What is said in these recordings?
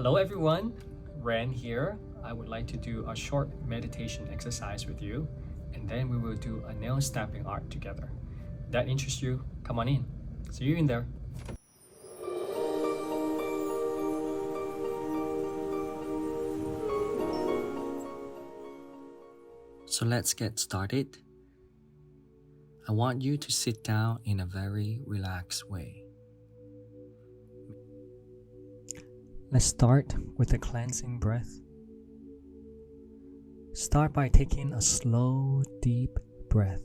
Hello everyone, Ren here. I would like to do a short meditation exercise with you, and then we will do a nail stamping art together. That interests you? Come on in. See you in there. So let's get started. I want you to sit down in a very relaxed way. Let's start with a cleansing breath. Start by taking a slow, deep breath.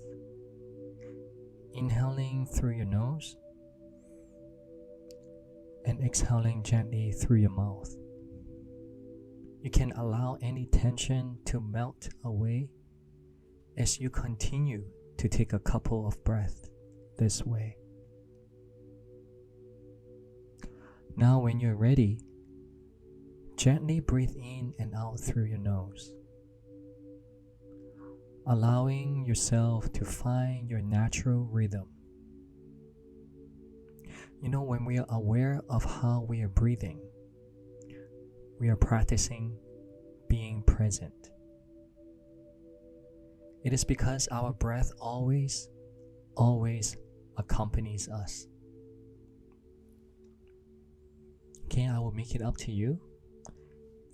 Inhaling through your nose and exhaling gently through your mouth. You can allow any tension to melt away as you continue to take a couple of breaths this way. Now when you're ready, gently breathe in and out through your nose, allowing yourself to find your natural rhythm. You know, when we are aware of how we are breathing, we are practicing being present. It is because our breath always accompanies us. Okay, I will make it up to you.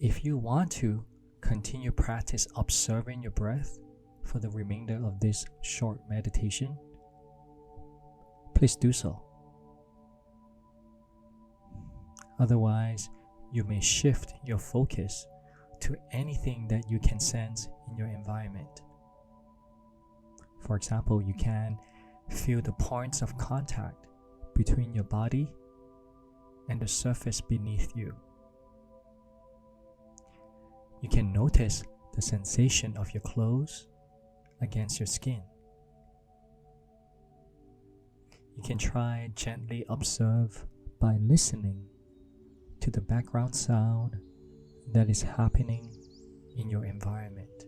If you want to continue practice observing your breath for the remainder of this short meditation, please do so. Otherwise, you may shift your focus to anything that you can sense in your environment. For example, you can feel the points of contact between your body and the surface beneath you. You can notice the sensation of your clothes against your skin. You can try gently observe by listening to the background sound that is happening in your environment.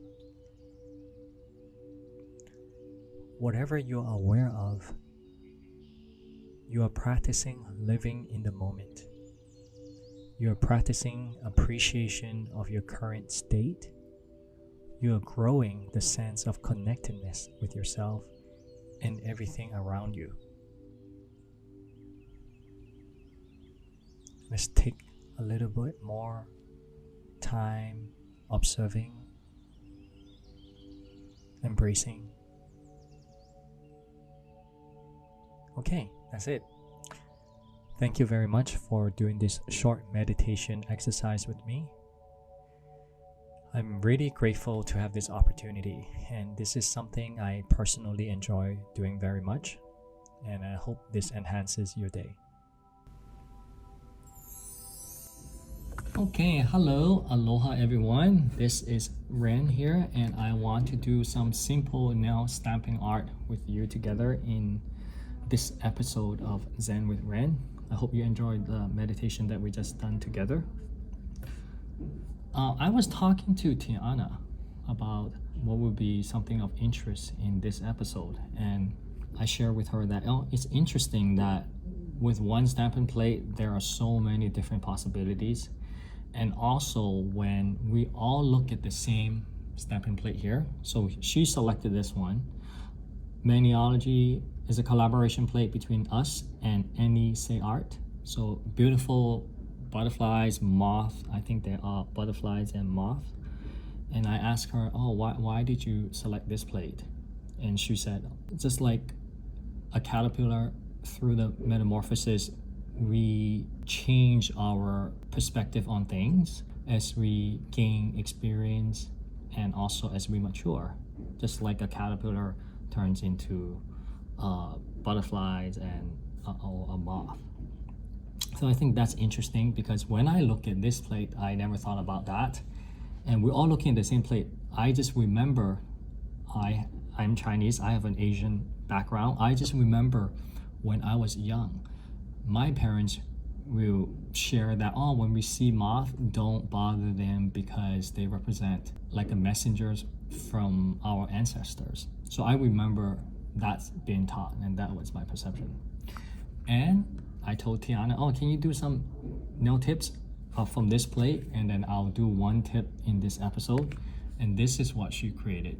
Whatever you are aware of, you are practicing living in the moment. You are practicing appreciation of your current state. You are growing the sense of connectedness with yourself and everything around you. Let's take a little bit more time observing, embracing. Okay, that's it. Thank you very much for doing this short meditation exercise with me. I'm really grateful to have this opportunity, and this is something I personally enjoy doing very much, and I hope this enhances your day. Okay, hello, aloha everyone. This is Ren here, and I want to do some simple nail stamping art with you together in this episode of Zen with Ren. I hope you enjoyed the meditation that we just done together. I was talking to Tiana about what would be something of interest in this episode, and I shared with her that it's interesting that with one stamping plate there are so many different possibilities, and also when we all look at the same stamping plate here. So she selected this one. Maniology is a collaboration plate between us and Any Say Art. So beautiful butterflies, moth. I think they are butterflies and moth. And I asked her, why did you select this plate? And she said, just like a caterpillar, through the metamorphosis, we change our perspective on things as we gain experience and also as we mature. Just like a caterpillar turns into butterflies and a moth. So I think that's interesting, because when I look at this plate, I never thought about that. And we're all looking at the same plate. I just remember, I'm Chinese, I have an Asian background. I just remember when I was young, my parents will share that, when we see moth, don't bother them because they represent like a messengers from our ancestors. So I remember that's been taught, and that was my perception. And I told Tiana, can you do some nail tips from this plate, and then I'll do one tip in this episode, and this is what she created.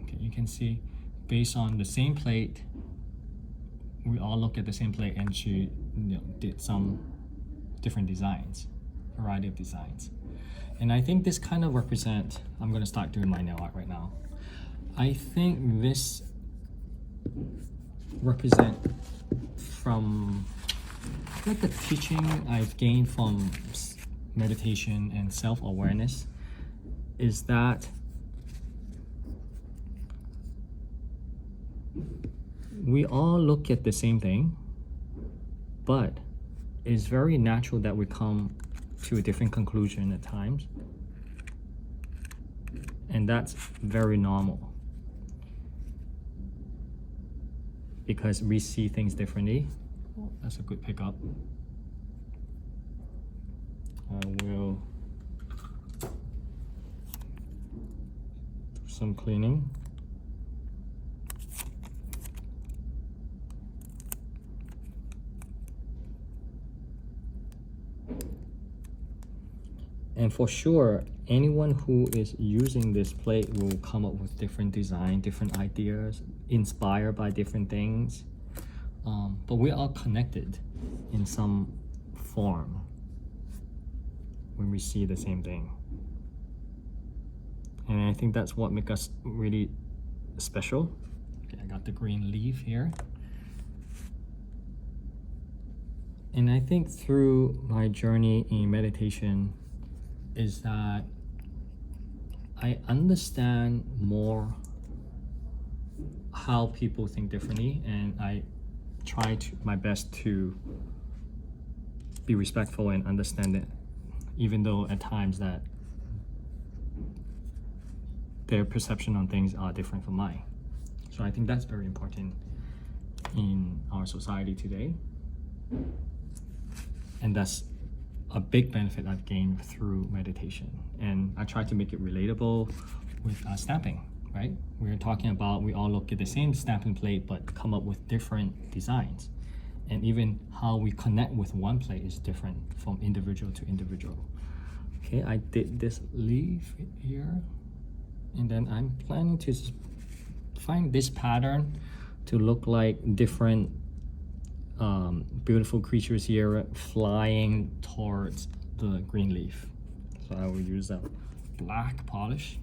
Okay, you can see based on the same plate, we all look at the same plate, and she did some different designs, variety of designs. And I think this kind of represent, I'm going to start doing my nail art right now. I think this represent from like the teaching I've gained from meditation and self-awareness, is that we all look at the same thing, but it's very natural that we come to a different conclusion at times, and that's very normal because we see things differently. Oh, that's a good pickup. I will do some cleaning. And for sure, anyone who is using this plate will come up with different design, different ideas, inspired by different things. But we are connected in some form when we see the same thing. And I think that's what makes us really special. Okay, I got the green leaf here. And I think through my journey in meditation is that I understand more how people think differently, and I try to my best to be respectful and understand it, even though at times that their perception on things are different from mine. So I think that's very important in our society today, and that's a big benefit I've gained through meditation. And I try to make it relatable with stamping, right? We're talking about we all look at the same stamping plate but come up with different designs. And even how we connect with one plate is different from individual to individual. Okay, I did this leaf here, and then I'm planning to find this pattern to look like different beautiful creatures here flying towards the green leaf. So I will use a black polish.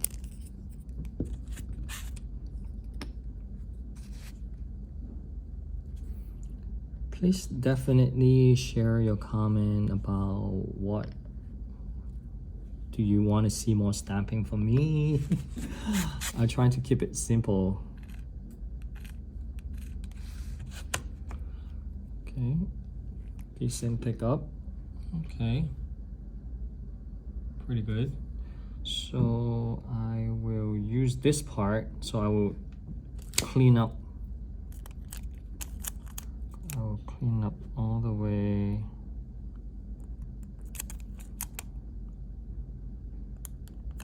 Please definitely share your comment about what do you want to see more stamping from me. I'm trying to keep it simple. Okay, decent pickup. Okay, pretty good. So I will use this part. So I will clean up. I will clean up all the way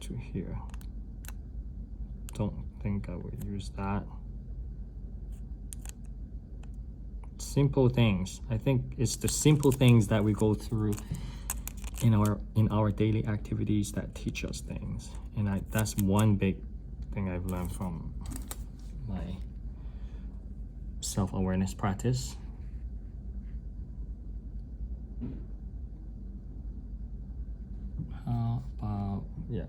to here. Don't think I would use that. Simple things. I think it's the simple things that we go through in our daily activities that teach us things. And that's one big thing I've learned from my self-awareness practice. How about, yeah,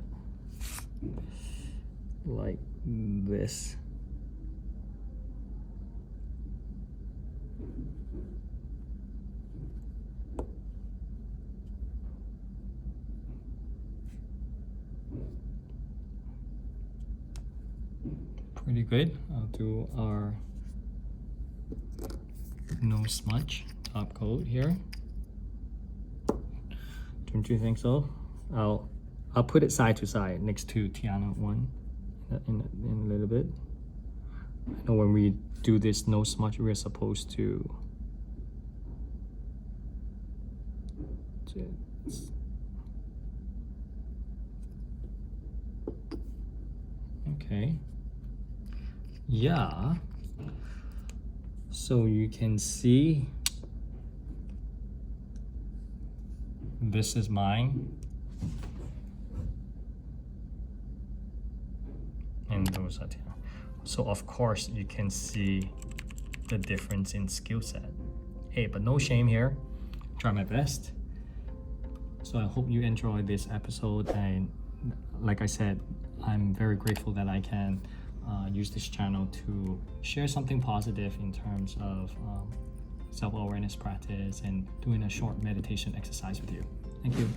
like this. Pretty good. I'll do our no smudge top coat here. Don't you think so? I'll put it side to side next to Tiana one in a little bit. I know when we do this no smudge, we're supposed to just okay. Yeah, so you can see This is mine. And those are here. So of course you can see the difference in skill set. Hey, but no shame here. Try my best. So I hope you enjoyed this episode, and like I said, I'm very grateful that I can use this channel to share something positive in terms of self-awareness practice and doing a short meditation exercise with you. Thank you.